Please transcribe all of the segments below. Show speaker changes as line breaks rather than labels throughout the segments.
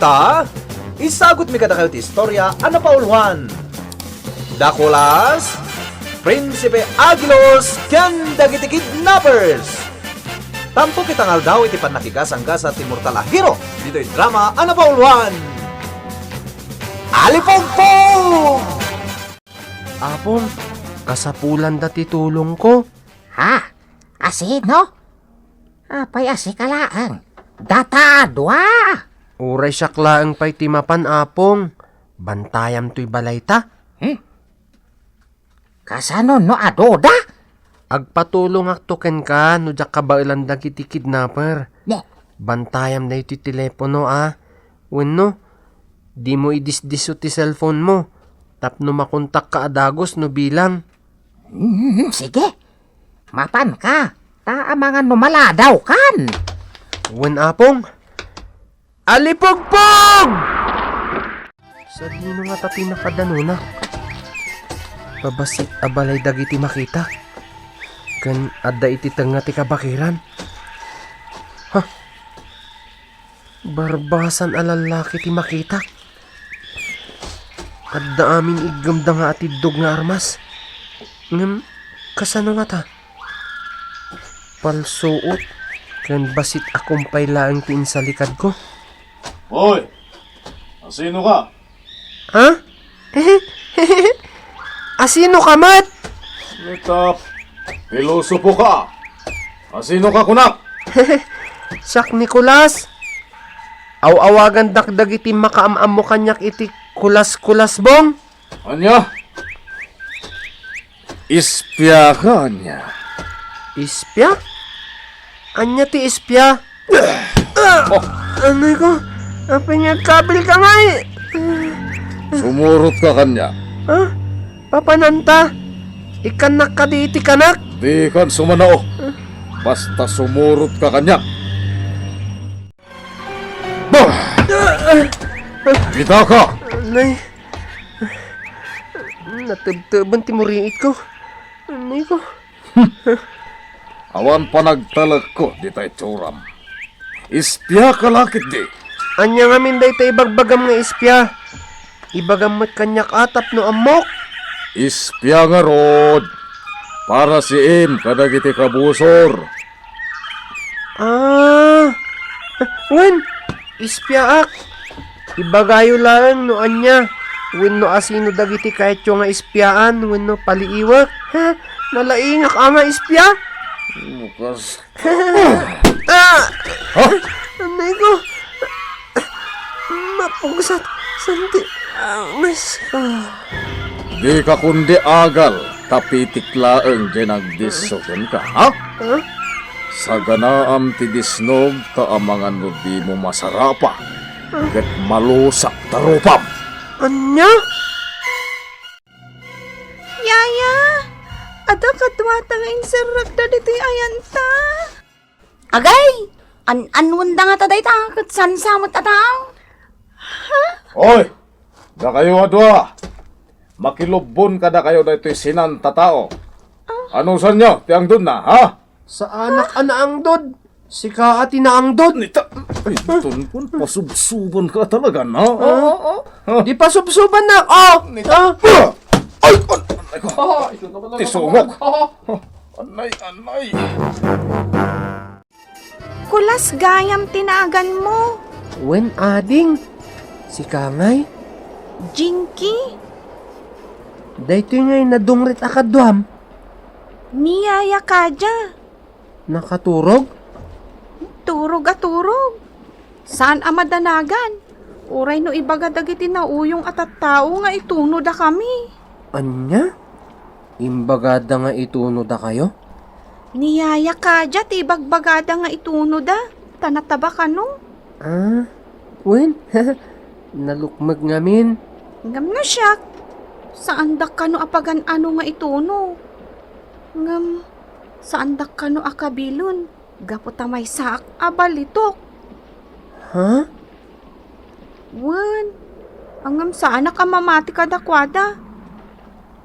ita, isagot mi kada kayo ti istorya, ano paulwan? Dakulas, Prinsipe Agilos, ken dagiti kidnappers. Tampo kitang aldaw iti panakigasangga sa Timurtal Ahiro. Dito yung drama, ano paulwan? Alipogpog!
Apong, kasapulan dati tulong ko.
Ha? Asino? Apay asikalaang. Data dua.
Uray siyaklaang pa'y timapan, Apong. Bantayam to'y balayta.
Kasano no adoda?
Agpatulong aktoken ka, no jak kabailan dagiti kidnapper.
Ne.
Bantayam na iti telepono, Wenno, di mo idisdiso ti cellphone mo. Tapno makontak ka adagos no bilang.
Sige. Mapan ka. Taamangan no maladaw kan.
Wen Apong. Alipogpog! Sa dino nga tapi nakadanunak. Babasit abalay dagiti makita. Kan adda iti tanga ti kabakiran. Ha? Barbasan alalaki ti makita. Adda amin igamda nga atidog nga armas. Ngem, kasano nga ta? Palsuot. Kan basit akumpay laang tiin sa likad ko.
Hoy! Asino ka?
Ha? Asino ka, Mat?
Nitap, pilosopo ka. Asino ka, kunak?
Sak Nicolas. Aw-awagan dakdag iti makaamam mo kanyak iti kulas-kulas bong.
Anya? Ispya ka, anya.
Ispya? Anya ti ispya? Ano ko? Pinyagkabil ka nga eh.
Sumurot ka kanya.
Ha? Papananta? Ikanak ka di iti kanak?
Di kan sumanao. Basta sumurot ka kanya. Bah! Kita ka!
Anay. Natubtuban ti muriit ko. Anay ko.
Awan pa nagtalag ko di tayo tsuram. Ispya ka lakit di.
Anya nga min day tayo bagbagam nga ispya. Ibagam mo't kanyak atap no amok.
Ispya nga rod. Para si Im kadagiti kabusor.
Wen, ispya ak. Ibagayo lang no anya. Wen no asino dagiti kahit yung nga ispyaan. Wen no paliiwak. Ha? Nalaingak nga ispya?
Bukas.
Anay ko. Mapugsat. Santi. Mas.
Di ka kundi agal. Tapitiklaeng ginagdisokin ka, ha?
Ha?
Sa ganaam ti disnog kaamangan mo di mo masarapa. Ket malusak tarupam.
Anya?
Yaya, ada kadwata nga inserrak da dito ayanta.
Agay! Anwanda nga taday takot san samot ataw.
Hoy! Da kayo adwa! Makilubon kada kayo da ito'y sinan tatao. Anong san nyo? Tiang dun na, ha?
Sa anak anaang dod. Si kaati na ang dod.
Nita! Ay, tunpon, pasubsuban ka talaga, na?
Di pa subsuban na. Oh!
Ay, anay ko! Tisungok! Anay, anay!
Kulas gayam tinagan mo.
Wen ading. Si Kangay.
Jinky,
Daytoy ngay nadungrit akadwam.
niyaya ka dya.
Nakaturog.
Turog at turog. Saan amadanagan? Uray no ibaga dagiti na uyong at tao nga ituno da kami.
Anya? Imbagada nga ituno da kayo?
Niyaya ka dya, tibagbagada nga ituno da. Tanataba ka no?
Wen? Nalukmag ngamin.
Ngam na siya. Saan dak ka no apagan ano nga ituno? Ngam, saan dak ka no akabilon? Gaputa may saak abalitok.
Ha?
Wen, angam saan ka mamati ka dakwada?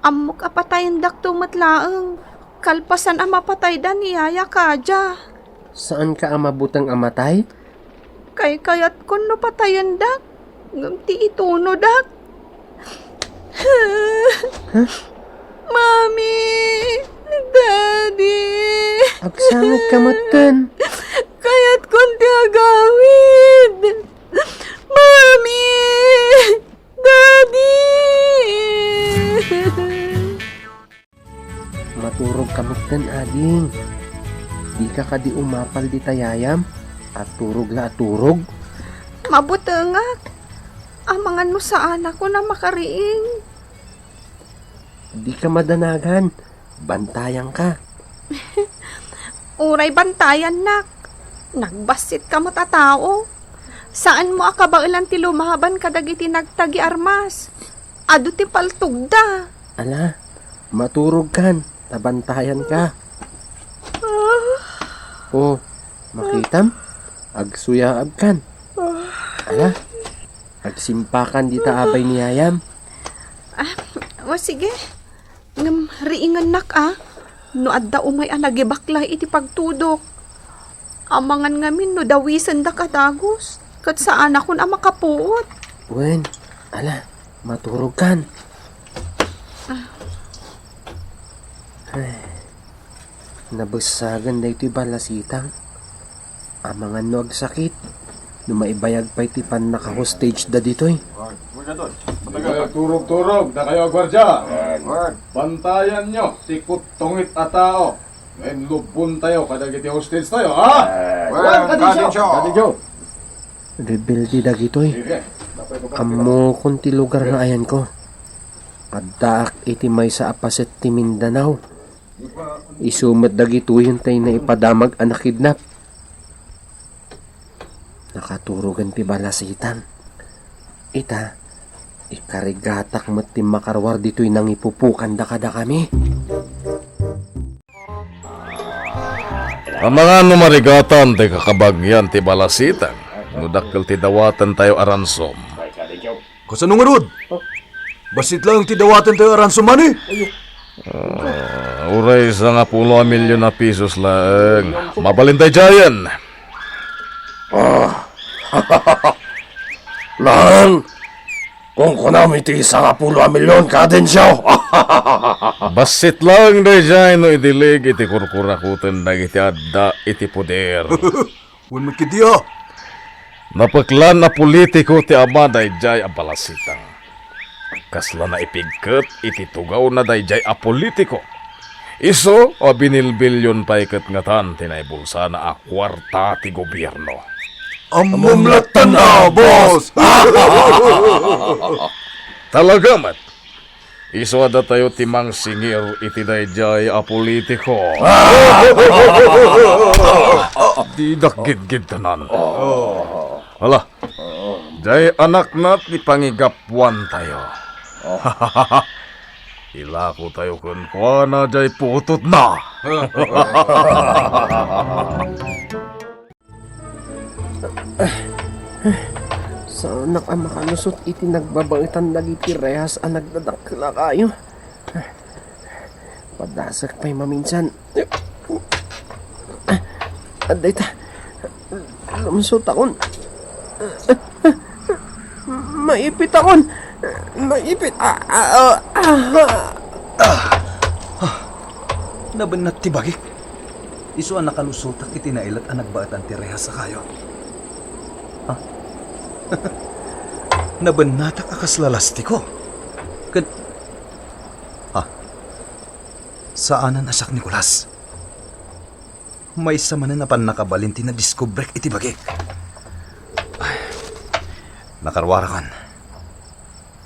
Amok apatayin dak tumatlaeng. Kalpasan ang mapatay da niyaya ka dya.
Saan ka amabutang amatay?
Kay kayat kun no patayin dak. Ngamti ituno, dak. Mami! Daddy!
Agsangat ka matan.
Kaya't konti agawid! Mami! Daddy!
Maturog ka matan, ading. Di ka kadi umapal di tayayam. At turog la at turog.
Mabutengak. Amangan mo sa anak ko na makariing.
Di ka madanagan. Bantayan ka.
Uray bantayan, nak. Nagbasit ka mo tatao. Saan mo akabailan ti lumaban kadagiti nagtagi armas? Ado ti paltugda.
Ala, maturog kan. Tabantayan ka. Oh, makitam? Agsuyaab kan. Ala, agsimpakan di taabay ni Ayam.
O sige. Ngam riingan nak No adda umay nagibaklay iti pagtudok. Amangan ngamin no dawisan da katagos. Kat saan ako na makapuot.
Wen, ala, maturog kan. Ay, nabasagan na ito'y balasitang. Amangan no agsakit. No maibayag pa iti pan naka-hostage da dito'y.
Turog-turog na kayo, gwardya. Bantayan nyo, tikot tungit a tao. Ngayon lubon tayo, kadagiti hostage tayo, ha? Kadidyo.
Rebelde da gito'y. Amo kunti lugar na ayan ko. Kaddaak iti may sa apaset ti Mindanao. Isumat da gito'y tayo na ipadamag anak kidnap. Nakaturugan ti balasitan. Ita, ikarigatak mo't ti makarwar dito'y nang ipupukan da kada kami.
Ang mga numarigatan, ti kakabagyan ti balasitan. Nudakkel ti dawatan tayo aransom.
Kasano nga rod? Basit lang ti dawatan tayo aransom man
Uray sa nga 10 milyon na pisos lang. Mabalintay jayan.
Lang! Kung kunami ti isa nga 10 milyon kadin siya.
Basit lang day jayan no idilig iti kurkurakutan na iti adda iti poder.
Huwag magkitiya.
Napaklan na politiko ti ama day jay a balasitang. Kasla na ipigkat iti tugaw na day jay a politiko. Iso o binilbilyon pa ikat ngatan tinaybulsa na a kwarta ti gobyerno.
Amumlatan na, boss!
Talaga mat. Iso ada tayo timang singir iti dayjay a politiko. Di dakgid-gid tanan. Hala, jay anak nat ni pangigapuan tayo. Ilako tayo kun kuana jay putot na.
Sa anak ang makalusot iti nagbabangitan dagiti rehas ang nagdadakla kayo. Padasak pa'y maminsan. Aday ta. Lumusot akon. Maipit akon. Maipit.
Nabanat ti bagik. Iso ang nakalusotak iti nailat ang nagbaatan ti rehas sa kayo. Nabanatak akas lalastiko. Saanan asak Nicolas? May samanan na pan nakabalinti na discobrek iti bagik. Nakarwarakan.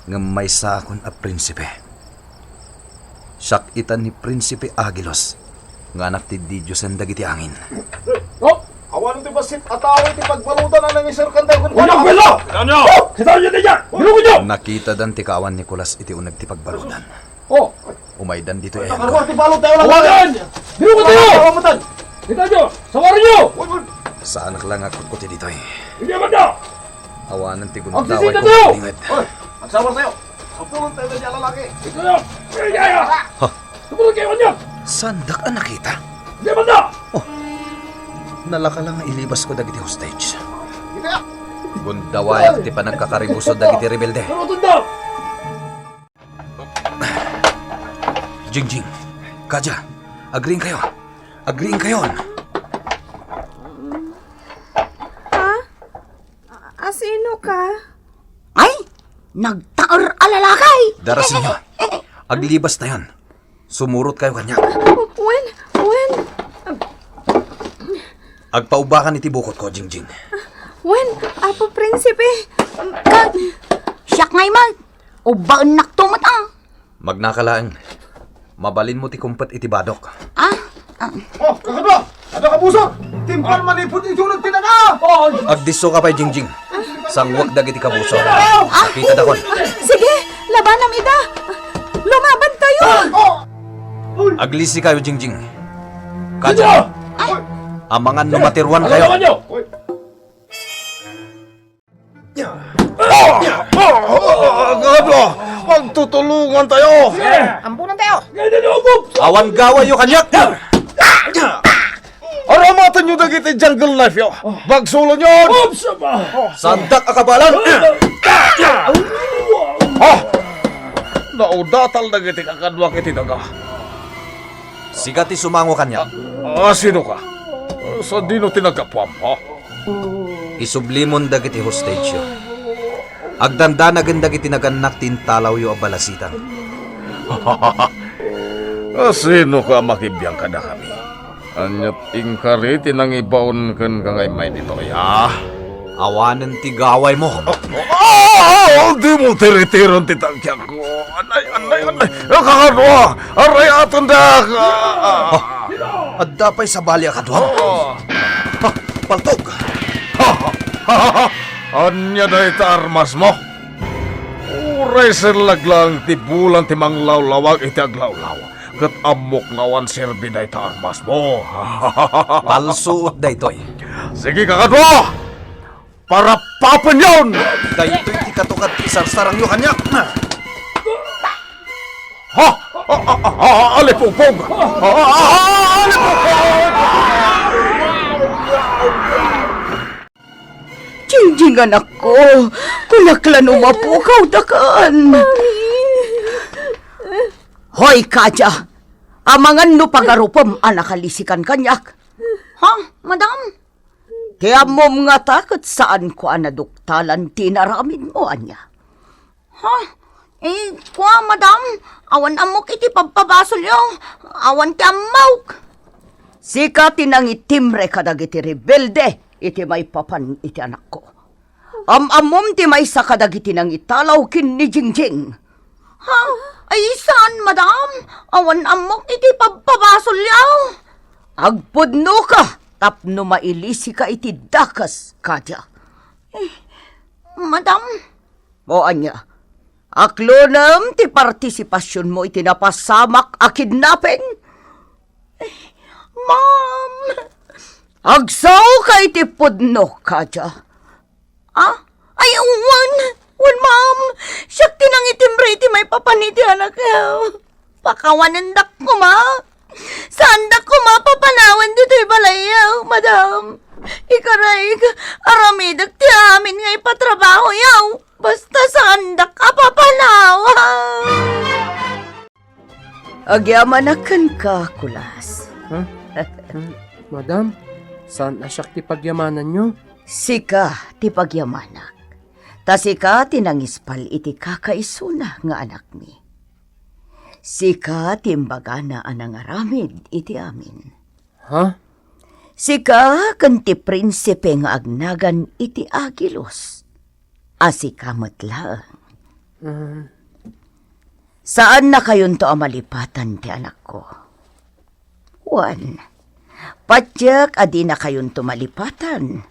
Nga may sa akon a prinsipe. Siyak itan ni Prinsipe Agilos. Nga anak ti Diyos ang dagiti angin.
Awan ti basit ataw ti pagbalutan na nang isirkan tayo kun kuana.
Nakita dan ti kawan Nicolas iti unag ti pagbalutan. Umaydan dito eh.
Ti balot tayo lang wagan. Biro ko tayo. Awamatan. Kita nyo. Sawarin nyo.
Saan lang ako kuti dito eh.
Hindi man na.
Awanan ti
Ang
gunadaway
sisita
ko
tayo.
tingat.
Magsawar tayo. Kapulot tayo na lalaki. Ito nyo. Kaya. Kapulot kayo kanyo.
Sandak ang nakita.
Hindi man na.
Nalaka lang ang ilibas ko dagiti hostage. Gundawayak ti panagkakaribusod dagiti rebelde. Jingjing, Kaja, agreeing kayo. Agreeing kayo.
Asino ka?
Ay, nagtaor alalakay.
Darasin nyo. Aglibas na yon. Sumurot kayo kanya.
When?
Agpaubakan iti bukot ko, Jingjing.
When? Apo Prinsipe?
Siyak ngay man. O ba naktumat ah?
Magnakalaang. Mabalin mo ti kumpet iti badok.
Oh, kakadwa! Ada ka puso! Timpal manipod ito nagtinaga!
Agdiso ka pa'y, Jingjing. Sangwak dagiti kabuso. Kita dakon.
Sige, labanam ida. Lumaban tayo.
Aglisi kayo, Jingjing. Kaja. Amangan numatirwan kayo.
Kakadwa! Magtutulungan tayo!
Ambunan tayo.
Awan gaway yo kanyak.
Aramatan nyo dagiti jungle knife yo! Bagsulo nyo!
Sandak akabalan.
Naudatal dagiti kakadwa kiti daga.
Sigati sumango kanyak.
Sino ka? Sa dino tinagapwam, ha?
Isublimon dagiti hostage yo. Agdandanagan dagiti naganak tintalaw yo abalasitan.
Sino ka makibiyang ka na kami? Anyat ingkari tinangibaon kan kangay may dito, ya?
Awanan ti gaway mo.
Di mo tiritiron titagyan ko. Anay. Kakadwa! Aray aton dak!
Adda pa'y sabali akadwang. Paltog.
Anya na ita armas mo? Uray sirlaglang ti bulan ti manglawlawag iti aglawlaw. Kat amok ngawan sirbi na ita armas mo.
Palsuot daytoy.
Sige kakadwa! Para papan yun!
Daytoy ti katukat ti sarsarang yo kanyak.
Alipupog! Alipupog!
Jingjing anak ko. Kulaklan umapukaw dakan. Hoy, Kaja. Amangan no pagarupam anakalisikan kanyak. Ha, madam? Kaya mo nga takot saan ko anaduktalan tinaramid mo, anya. Ha? Kwa, madam. Awan amok iti pagpabasol yung. Awan ti amawk. Sika tinang itimre kadag iti rebelde. Iti may papan iti anak ko. Amom ti may sakadag iti nang italaw kin ni Jingjing. Ha? Ay saan, madam? Awan amok iti pagpabasol yaw. Agpudno ka, tapno mailisi ka iti dakas, Kaja. Madam? O anya, aklonam ti partisipasyon mo iti napasamak a kidnapping? Ma'am! Agsaw ka iti pudno, Kaja. Ay, wan, ma'am. Siyak tinang itimbre iti may papaniti anak yaw. Pakawanandak ko, ma. Sandak ko, ma, papanawan dito'y balayaw, madam. Ikaray, aramidak ti amin nga ipatrabaho yaw. Basta sandak ka papanawan. Agyamanakan ka, kulas.
Madam, saan asyak ti pagyamanan nyo?
Sika ti pagyamanak. Ta sika tinangispal iti kakaisuna nga anak mi. Sika timbaga na anang aramid iti amin.
Ha?
Sika kanti prinsipe nga agnagan iti Agilos. Asika matlaang. Saan na kayon to amalipatan ti anak ko? Juan, patyak adi na kayon to malipatan.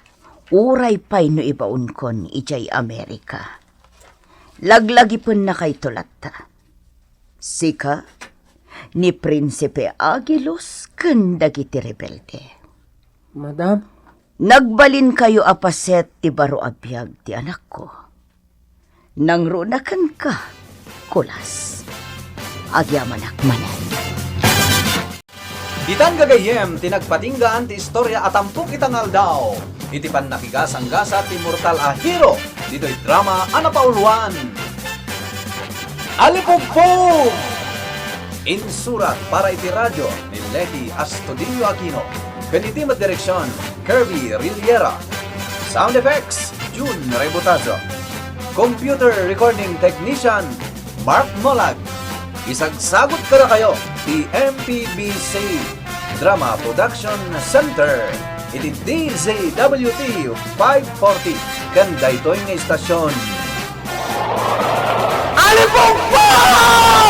Uray pa'y no ibaon kon ijay Amerika. Laglagi pun na kay tulatta. Sika, ni Prinsipe Agilos kandagiti rebelde.
Madam?
Nagbalin kayo apaset ti baro abiyag ti anak ko. Nangrunakan ka, kulas. Agyamanak manan.
Ditan gagayem tinagpatinggaan ti istorya at ampuk itang aldaw. iti pan nakigasang-gasa ti mortal a hero dito'y drama anapauluan. Alipugpug! Insurat para iti radyo ni Letty Astudillo Aquino. Kaniti direksyon Kirby Riliera. Sound effects June Rebutazo. Computer recording technician Mark Molag. Isagsagot ka na kayo ti MPBC Drama Production Center. Iti DZWT 540 kan daytoy nga istasyon. Alipugpug!